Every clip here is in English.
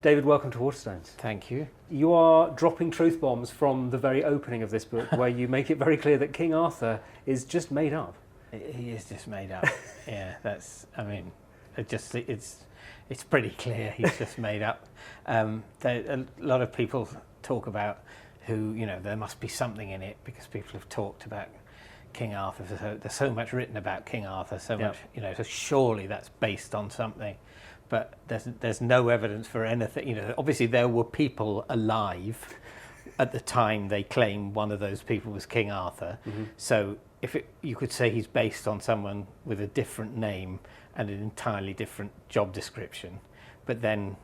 David, welcome to Waterstones. Thank you. You are dropping truth bombs from the very opening of this book, where you make it very clear that King Arthur is just made up. He is just made up. Yeah, that's. I mean, it's pretty clear he's just made up. A lot of people talk about who, there must be something in it because people have talked about King Arthur. So there's so much written about King Arthur, so much, so surely that's based on something. But there's no evidence for anything. Obviously there were people alive at the time they claim one of those people was King Arthur. Mm-hmm. So you could say he's based on someone with a different name and an entirely different job description. But then,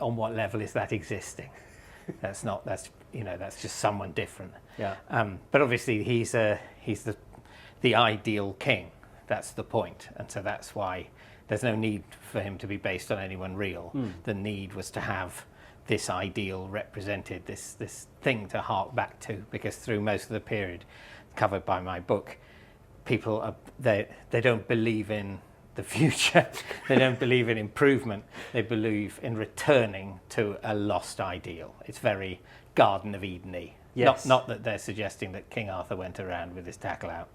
on what level is that existing? That's just someone different. Yeah. But obviously he's the ideal king. That's the point, and so that's why. There's no need for him to be based on anyone real. The need was to have this ideal represented, this thing to hark back to, because through most of the period covered by my book, people they don't believe in the future. They don't believe in improvement. They believe in returning to a lost ideal. It's very Garden of Eden-y. Yes. Not that they're suggesting that King Arthur went around with his tackle out.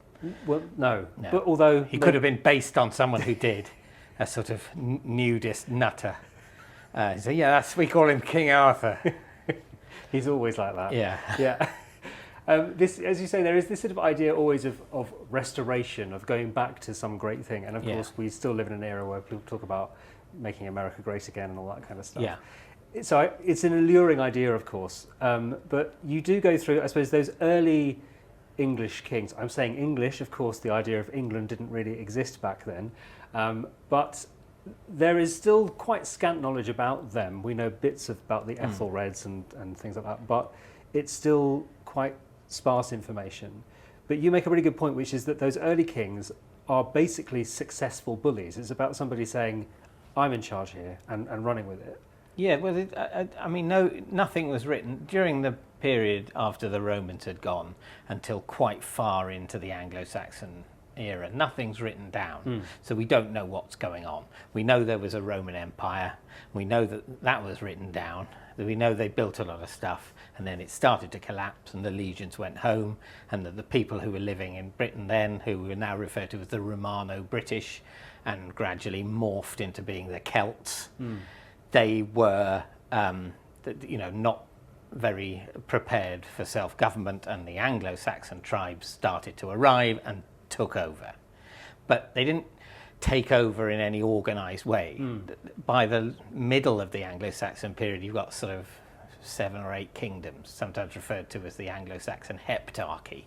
Well, no. But although he could have been based on someone who did. A sort of nudist nutter. So we call him King Arthur. He's always like that. Yeah. Yeah. This, as you say, there is this sort of idea always of restoration, of going back to some great thing. And of course, we still live in an era where people talk about making America great again and all that kind of stuff. Yeah. So it's an alluring idea, of course. But you do go through, I suppose, those early English kings. I'm saying English, of course, the idea of England didn't really exist back then. But there is still quite scant knowledge about them. We know bits about the Ethelreds and things like that, but it's still quite sparse information. But you make a really good point, which is that those early kings are basically successful bullies. It's about somebody saying, I'm in charge here, and running with it. Yeah, well, nothing was written during the period after the Romans had gone until quite far into the Anglo-Saxon era. Nothing's written down, so we don't know what's going on. We know there was a Roman Empire. We know that was written down. We know they built a lot of stuff, and then it started to collapse, and the legions went home, and the people who were living in Britain then, who were now referred to as the Romano-British, and gradually morphed into being the Celts, they were, not very prepared for self-government, and the Anglo-Saxon tribes started to arrive and took over. But they didn't take over in any organised way. By the middle of the Anglo-Saxon period, you've got sort of 7 or 8 kingdoms, sometimes referred to as the Anglo-Saxon heptarchy.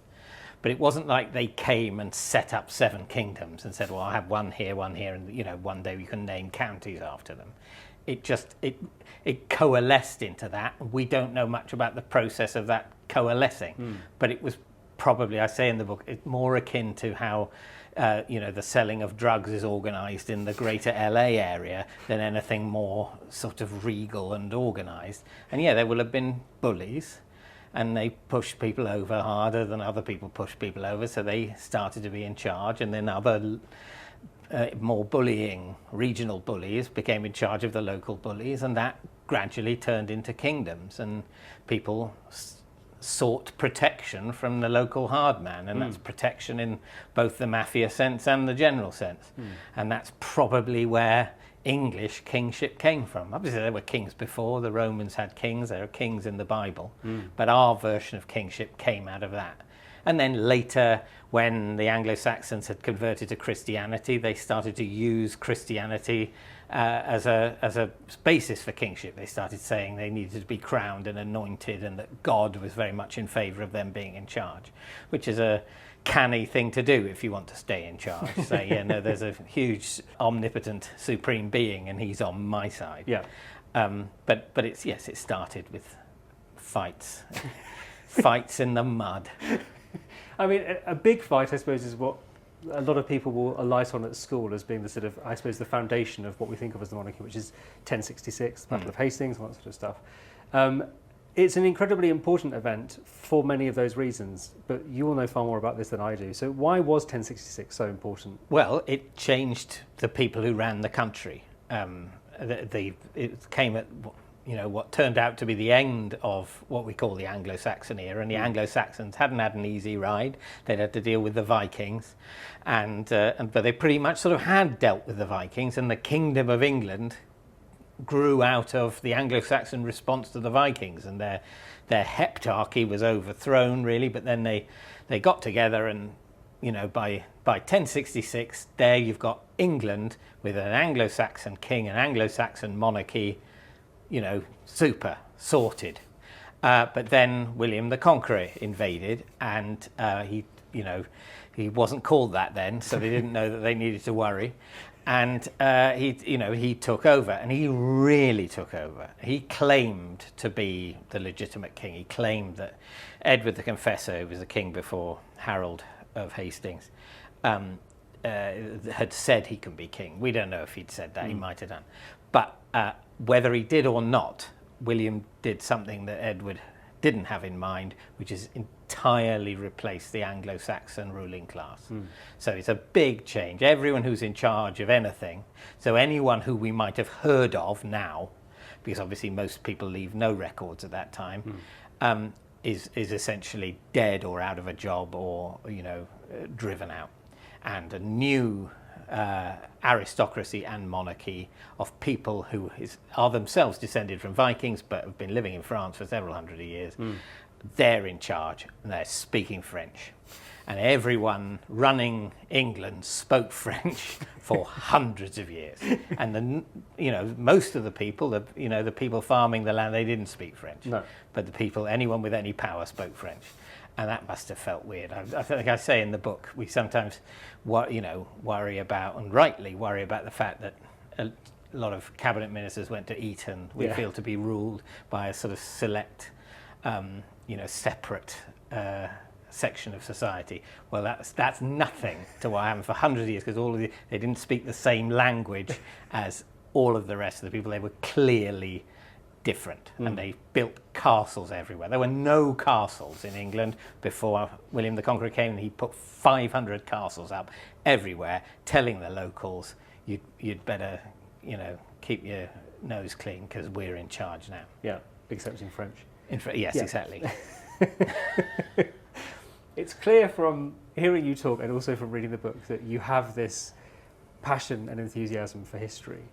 But it wasn't like they came and set up 7 kingdoms and said, well, I'll have one here, and one day we can name counties after them. It coalesced into that. We don't know much about the process of that coalescing, but it was probably, I say in the book, it's more akin to how the selling of drugs is organised in the greater LA area than anything more sort of regal and organised. And there will have been bullies, and they pushed people over harder than other people pushed people over, so they started to be in charge, and then other more bullying regional bullies became in charge of the local bullies, and that gradually turned into kingdoms, and people sought protection from the local hard man, and that's protection in both the mafia sense and the general sense. And that's probably where English kingship came from. Obviously there were kings before, the Romans had kings, there are kings in the Bible, but our version of kingship came out of that. And then later, when the Anglo-Saxons had converted to Christianity, they started to use Christianity as a basis for kingship. They started saying they needed to be crowned and anointed, and that God was very much in favour of them being in charge, which is a canny thing to do if you want to stay in charge. Say, there's a huge omnipotent supreme being, and he's on my side. Yeah. But it started with fights, fights in the mud. I mean, a big fight, I suppose, is what a lot of people will alight on at school as being the sort of, I suppose, the foundation of what we think of as the monarchy, which is 1066, the Battle of Hastings, and that sort of stuff. It's an incredibly important event for many of those reasons, but you will know far more about this than I do. So why was 1066 so important? Well, it changed the people who ran the country. It came at what turned out to be the end of what we call the Anglo-Saxon era, and the Anglo-Saxons hadn't had an easy ride. They'd had to deal with the Vikings, but they pretty much sort of had dealt with the Vikings, and the Kingdom of England grew out of the Anglo-Saxon response to the Vikings, and their heptarchy was overthrown really. But then they got together, and by 1066 there you've got England with an Anglo-Saxon king, an Anglo-Saxon monarchy, super sorted. But then William the Conqueror invaded, and he wasn't called that then, so they didn't know that they needed to worry. And he took over, and he really took over. He claimed to be the legitimate king. He claimed that Edward the Confessor, who was the king before Harold of Hastings, had said he can be king. We don't know if he'd said that. He might have done. But whether he did or not, William did something that Edward didn't have in mind, which is entirely replace the Anglo-Saxon ruling class. So it's a big change. Everyone who's in charge of anything, so anyone who we might have heard of now, because obviously most people leave no records at that time, is essentially dead or out of a job or driven out, and a new aristocracy and monarchy of people who are themselves descended from Vikings but have been living in France for several hundred years. They're in charge, and they're speaking French, and everyone running England spoke French for hundreds of years. And most of the people, the people farming the land, they didn't speak French. No. But anyone with any power spoke French. And that must have felt weird. I think I say in the book, we sometimes worry about, and rightly worry about, the fact that a lot of cabinet ministers went to Eton. We feel to be ruled by a sort of select, separate section of society. Well, that's nothing to what happened for hundreds of years, because they didn't speak the same language as all of the rest of the people. They were clearly different, and they built castles everywhere. There were no castles in England before William the Conqueror came, and he put 500 castles up everywhere, telling the locals, you'd better keep your nose clean, because we're in charge now. Yeah, except in French. Yes, exactly. It's clear from hearing you talk, and also from reading the book, that you have this passion and enthusiasm for history.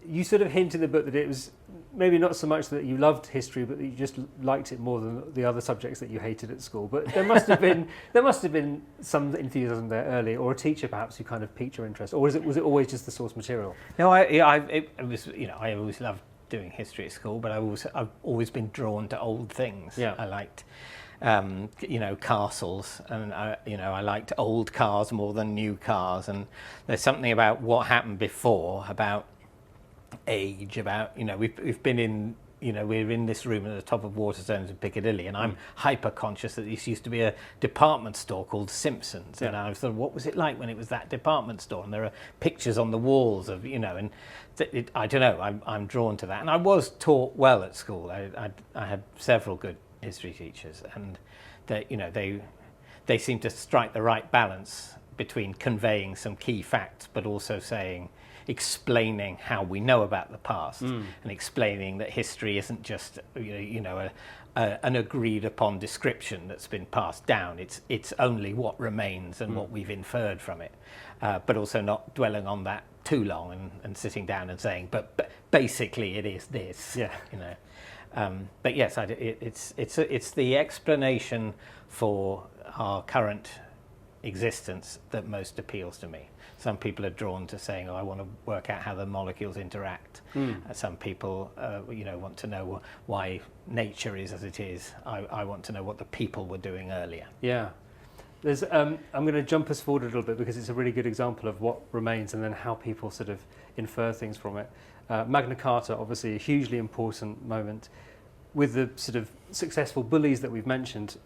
You sort of hint in the book that it was maybe not so much that you loved history, but that you just liked it more than the other subjects that you hated at school. But there must have been some enthusiasm there early, or a teacher perhaps who kind of piqued your interest, or was it always just the source material? No, I always loved doing history at school, but I've always been drawn to old things. Yeah. I liked castles, and I liked old cars more than new cars, and there's something about what happened before, about age, about we've been in we're in this room at the top of Waterstones in Piccadilly, and I'm hyper conscious that this used to be a department store called Simpsons, and I thought, what was it like when it was that department store? And there are pictures on the walls of and I don't know, I'm drawn to that, and I was taught well at school. I had several good history teachers, and they seemed to strike the right balance between conveying some key facts, but also explaining how we know about the past, and explaining that history isn't just an agreed upon description that's been passed down. It's only what remains and what we've inferred from it, but also not dwelling on that too long and sitting down and saying, but basically it is this. But yes, it's the explanation for our current existence that most appeals to me. Some people are drawn to saying, I want to work out how the molecules interact. Some people, want to know why nature is as it is. I want to know what the people were doing earlier. Yeah. There's, I'm going to jump us forward a little bit, because it's a really good example of what remains and then how people sort of infer things from it. Magna Carta, obviously a hugely important moment. With the sort of successful bullies that we've mentioned,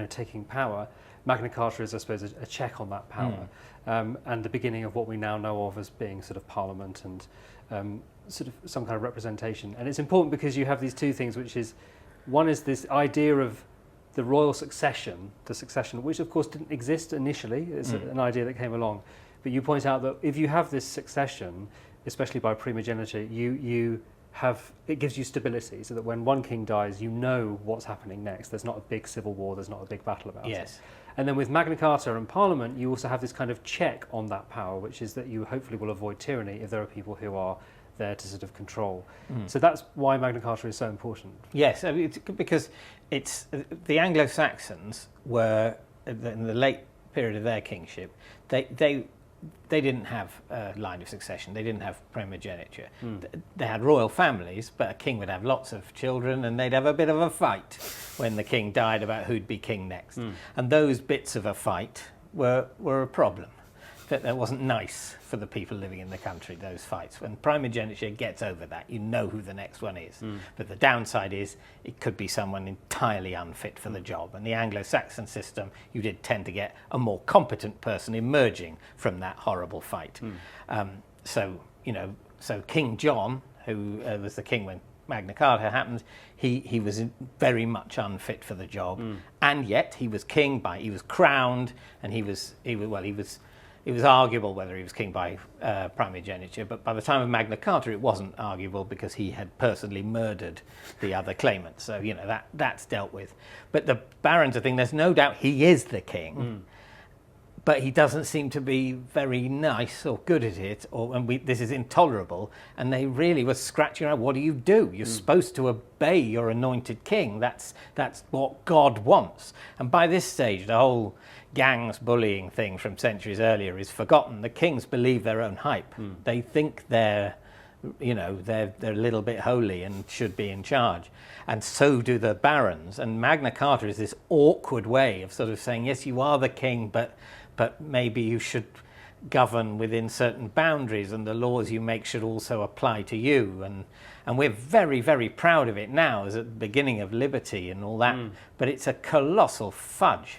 taking power, Magna Carta is, I suppose, a check on that power, and the beginning of what we now know of as being sort of Parliament and sort of some kind of representation. And it's important because you have these two things, which is, one is this idea of the royal succession, which of course didn't exist initially. It's an idea that came along. But you point out that if you have this succession, especially by primogeniture, you it gives you stability, so that when one king dies, you know what's happening next. There's not a big civil war, there's not a big battle about it. And then with Magna Carta and Parliament, you also have this kind of check on that power, which is that you hopefully will avoid tyranny if there are people who are there to sort of control. So that's why Magna Carta is so important. Yes, I mean, because it's the Anglo-Saxons were in the late period of their kingship. They didn't have a line of succession. They didn't have primogeniture. They had royal families, but a king would have lots of children, and they'd have a bit of a fight when the king died about who'd be king next. And those bits of a fight were a problem. That wasn't nice for the people living in the country, those fights. When primogeniture gets over that, you know who the next one is. But the downside is it could be someone entirely unfit for the job. And the Anglo-Saxon system, you did tend to get a more competent person emerging from that horrible fight. So King John, who was the king when Magna Carta happened, he was very much unfit for the job. And yet he was king he was crowned, and it was arguable whether he was king by primogeniture, but by the time of Magna Carta, it wasn't arguable because he had personally murdered the other claimant. So, that's dealt with. But the barons are thinking, there's no doubt he is the king, but he doesn't seem to be very nice or good at it, this is intolerable. And they really were scratching around, what do? You're supposed to obey your anointed king. That's what God wants. And by this stage, the whole gangs bullying thing from centuries earlier is forgotten. The kings believe their own hype. They think they're a little bit holy and should be in charge. And so do the barons. And Magna Carta is this awkward way of sort of saying, yes, you are the king, but maybe you should govern within certain boundaries, and the laws you make should also apply to you. And we're very, very proud of it now as at the beginning of liberty and all that. But it's a colossal fudge.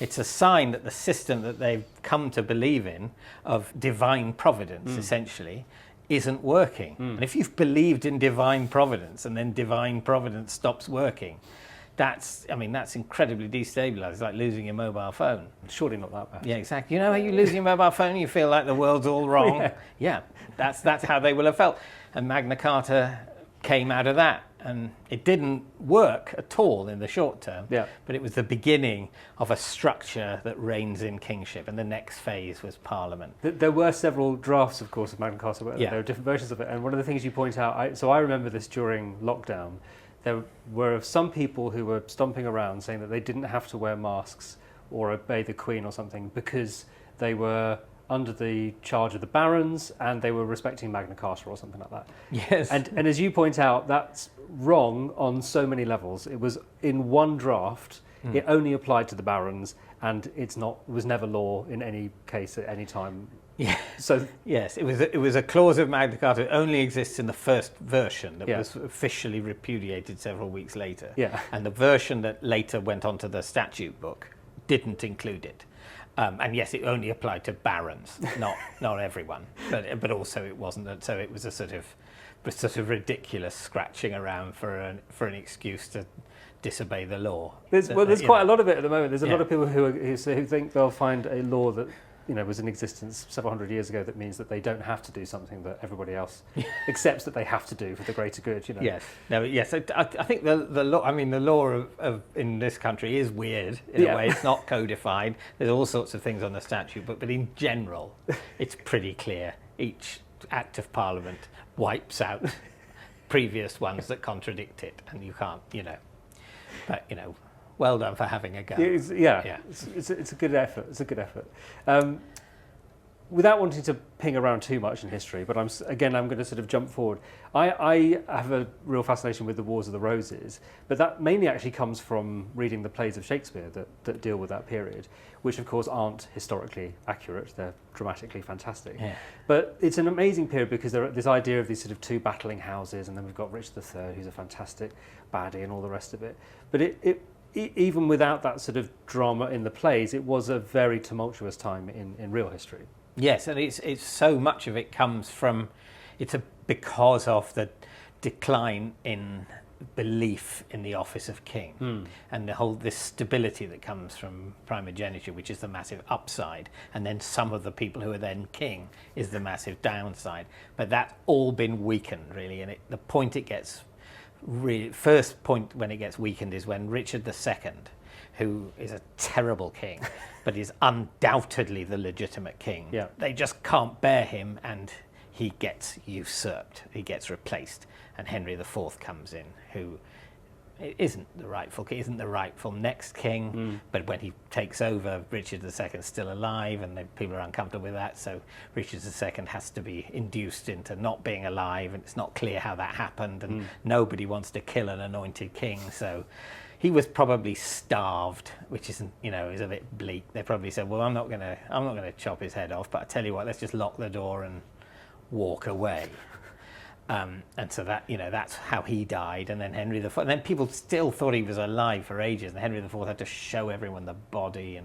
It's a sign that the system that they've come to believe in of divine providence, essentially, isn't working. And if you've believed in divine providence and then divine providence stops working, that's incredibly destabilizing. It's like losing your mobile phone. Surely not that bad. Yeah, exactly. You know how you lose your mobile phone and you feel like the world's all wrong? Yeah, that's how they will have felt. And Magna Carta came out of that. And it didn't work at all in the short term, but it was the beginning of a structure that reigns in kingship, and the next phase was Parliament. There were several drafts, of course, of Magna Carta. There were different versions of it, and one of the things you point out, I remember this during lockdown, there were some people who were stomping around saying that they didn't have to wear masks or obey the Queen or something because they were under the charge of the barons and they were respecting Magna Carta or something like that. Yes. And as you point out, that's wrong on so many levels. It was in one draft, it only applied to the barons, and was never law in any case at any time. Yeah. So yes, it was a clause of Magna Carta that only exists in the first version that was officially repudiated several weeks later. Yeah. And the version that later went onto the statute book didn't include it. And yes, it only applied to barons, not everyone. But also it wasn't. So it was a sort of ridiculous scratching around for an excuse to disobey the law. There's quite a lot of it at the moment. There's a lot of people who think they'll find a law that was in existence several hundred years ago that means that they don't have to do something that everybody else accepts that they have to do for the greater good. Yes. No. Yes. I think the law. I mean, the law of in this country is weird in a way. It's not codified. There's all sorts of things on the statute book, but in general, it's pretty clear. Each Act of Parliament wipes out previous ones that contradict it, and you can't. But well done for having a go. It's a good effort. It's a good effort. Without wanting to ping around too much in history, but I'm going to sort of jump forward. I have a real fascination with the Wars of the Roses, but that mainly actually comes from reading the plays of Shakespeare that deal with that period, which of course aren't historically accurate. They're dramatically fantastic. Yeah. But it's an amazing period because there are this idea of these sort of two battling houses, and then we've got Richard III, who's a fantastic baddie, and all the rest of it. But even without that sort of drama in the plays, it was a very tumultuous time in real history. Yes, and it's so much of it comes from because of the decline in belief in the office of king and this stability that comes from primogeniture, which is the massive upside, and then some of the people who are then king is the massive downside. But that's all been weakened, really, and the point it gets first point when it gets weakened is when Richard II, who is a terrible king but is undoubtedly the legitimate king, they just can't bear him, and he gets usurped, he gets replaced, and Henry IV comes in, who isn't the rightful next king, but when he takes over, Richard II is still alive, and people are uncomfortable with that, so Richard II has to be induced into not being alive, and it's not clear how that happened, and nobody wants to kill an anointed king, so he was probably starved, which isn't, is a bit bleak. They probably said, well, I'm not gonna chop his head off, but I tell you what, let's just lock the door and walk away. And so that's how he died. And then Henry IV, and then people still thought he was alive for ages, and Henry IV had to show everyone the body,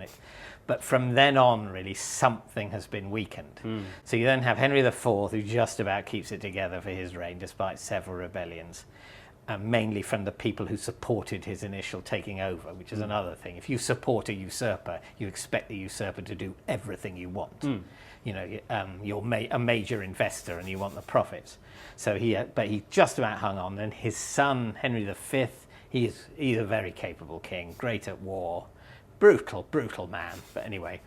but from then on, really, something has been weakened. So you then have Henry IV, who just about keeps it together for his reign, despite several rebellions, mainly from the people who supported his initial taking over, which is another thing. If you support a usurper, you expect the usurper to do everything you want. You're a major investor and you want the profits. So he just about hung on. Then his son, Henry V, he's a very capable king, great at war, brutal man. But anyway,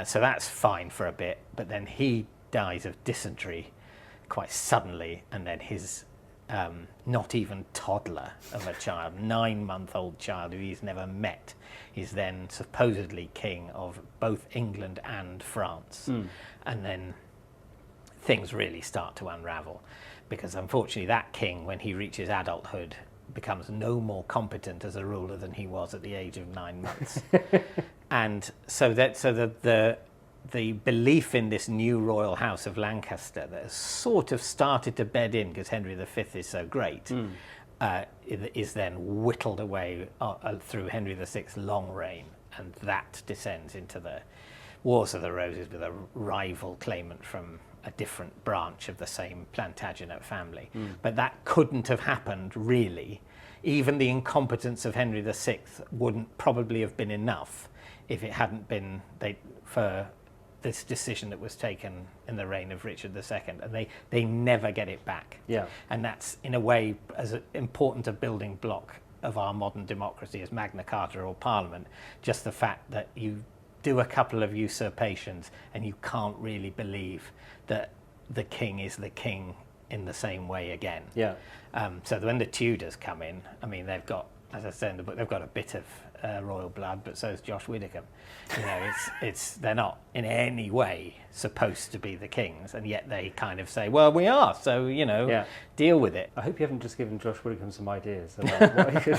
so that's fine for a bit. But then he dies of dysentery quite suddenly, and then his not even toddler of a child, 9-month-old child who he's never met, is then supposedly king of both England and France. And then things really start to unravel, because unfortunately that king, when he reaches adulthood, becomes no more competent as a ruler than he was at the age of 9 months. And so the belief in this new royal house of Lancaster that has sort of started to bed in because Henry V is so great, is then whittled away through Henry VI's long reign, and that descends into the Wars of the Roses with a rival claimant from a different branch of the same Plantagenet family. But that couldn't have happened, really. Even the incompetence of Henry VI wouldn't probably have been enough if it hadn't been for this decision that was taken in the reign of Richard II, and they never get it back. And that's, in a way, as important a building block of our modern democracy as Magna Carta or Parliament, just the fact that you do a couple of usurpations and you can't really believe that the king is the king in the same way again. So when the Tudors come in, I mean, they've got, as I said in the book, they've got a bit of royal blood, but so is Josh Widdicombe. They're not in any way supposed to be the kings, and yet they kind of say, well, we are, so, deal with it. I hope you haven't just given Josh Widdicombe some ideas about what he could...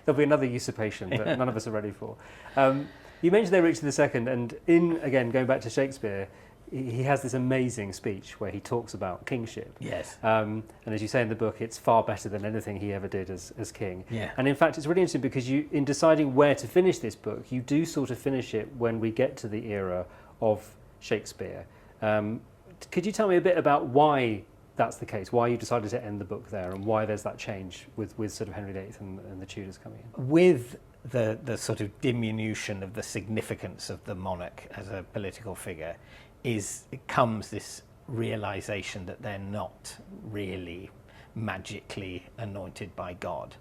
There'll be another usurpation that none of us are ready for. You mentioned there Richard II, and going back to Shakespeare, he has this amazing speech where he talks about kingship. And as you say in the book, it's far better than anything he ever did as king. And in fact, it's really interesting because in deciding where to finish this book, you do sort of finish it when we get to the era of Shakespeare. Could you tell me a bit about why that's the case, why you decided to end the book there, and why there's that change with sort of Henry VIII and the Tudors coming in? With the sort of diminution of the significance of the monarch as a political figure, it comes this realization that they're not really magically anointed by God.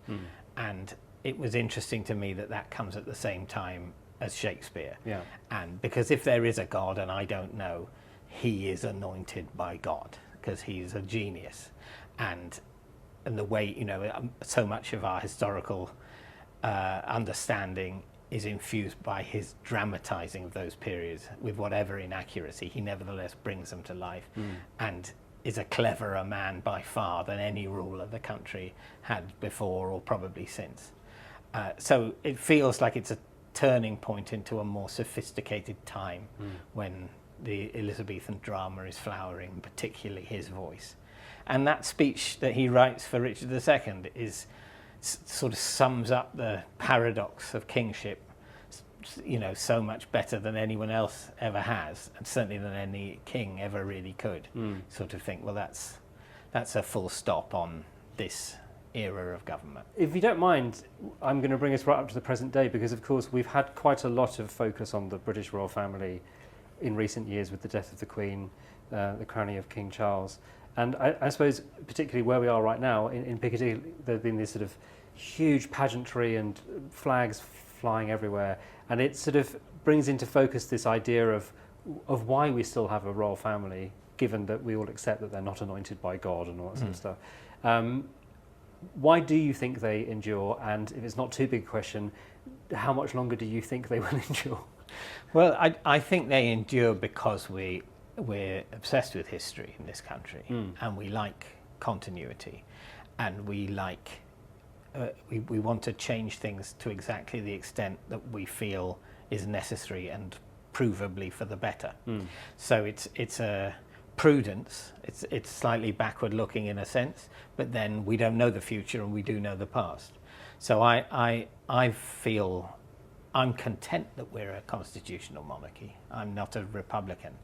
And it was interesting to me that comes at the same time as Shakespeare. And because if there is a God, and I don't know, he is anointed by God because he's a genius. And the way, so much of our historical understanding is infused by his dramatizing of those periods with whatever inaccuracy. He nevertheless brings them to life and is a cleverer man by far than any ruler the country had before or probably since. So it feels like it's a turning point into a more sophisticated time when the Elizabethan drama is flowering, particularly his voice. And that speech that he writes for Richard II sort of sums up the paradox of kingship, so much better than anyone else ever has, and certainly than any king ever really could. Sort of think, well, that's a full stop on this era of government. If you don't mind, I'm going to bring us right up to the present day, because of course we've had quite a lot of focus on the British royal family in recent years with the death of the Queen, the crowning of King Charles. And I suppose particularly where we are right now, in Piccadilly, there's been this sort of huge pageantry and flags flying everywhere, and it sort of brings into focus this idea of why we still have a royal family, given that we all accept that they're not anointed by God and all that sort of stuff. Why do you think they endure? And if it's not too big a question, how much longer do you think they will endure? Well, I think they endure because we're obsessed with history in this country, and we like continuity, and we like we want to change things to exactly the extent that we feel is necessary and provably for the better. So it's a prudence. It's slightly backward looking in a sense, but then we don't know the future and we do know the past. So I feel I'm content that we're a constitutional monarchy. I'm not a republican,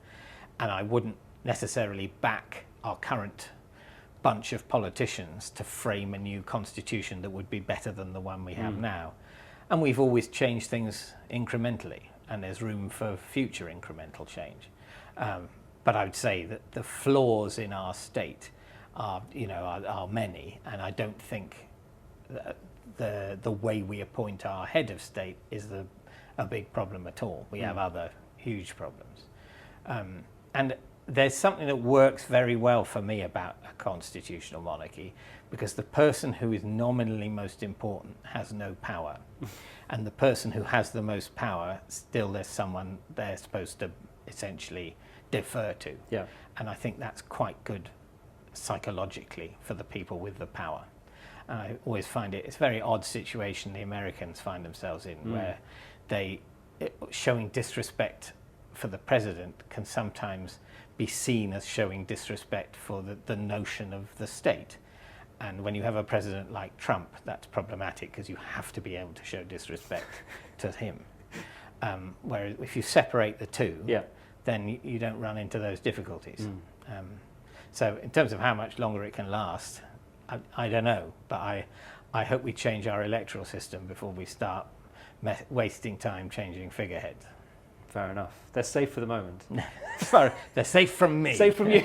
and I wouldn't necessarily back our current bunch of politicians to frame a new constitution that would be better than the one we have now. And we've always changed things incrementally, and there's room for future incremental change. But I would say that the flaws in our state are many, and I don't think that the way we appoint our head of state is a big problem at all. We have other huge problems. And there's something that works very well for me about a constitutional monarchy, because the person who is nominally most important has no power. And the person who has the most power, still there's someone they're supposed to essentially defer to. Yeah. And I think that's quite good psychologically for the people with the power. And I always find it's a very odd situation the Americans find themselves in, where showing disrespect for the president can sometimes be seen as showing disrespect for the notion of the state. And when you have a president like Trump, that's problematic, because you have to be able to show disrespect to him. Whereas if you separate the two, then you don't run into those difficulties. So in terms of how much longer it can last, I don't know, but I hope we change our electoral system before we start wasting time changing figureheads. Fair enough. They're safe for the moment. Sorry, they're safe from me. Safe from you.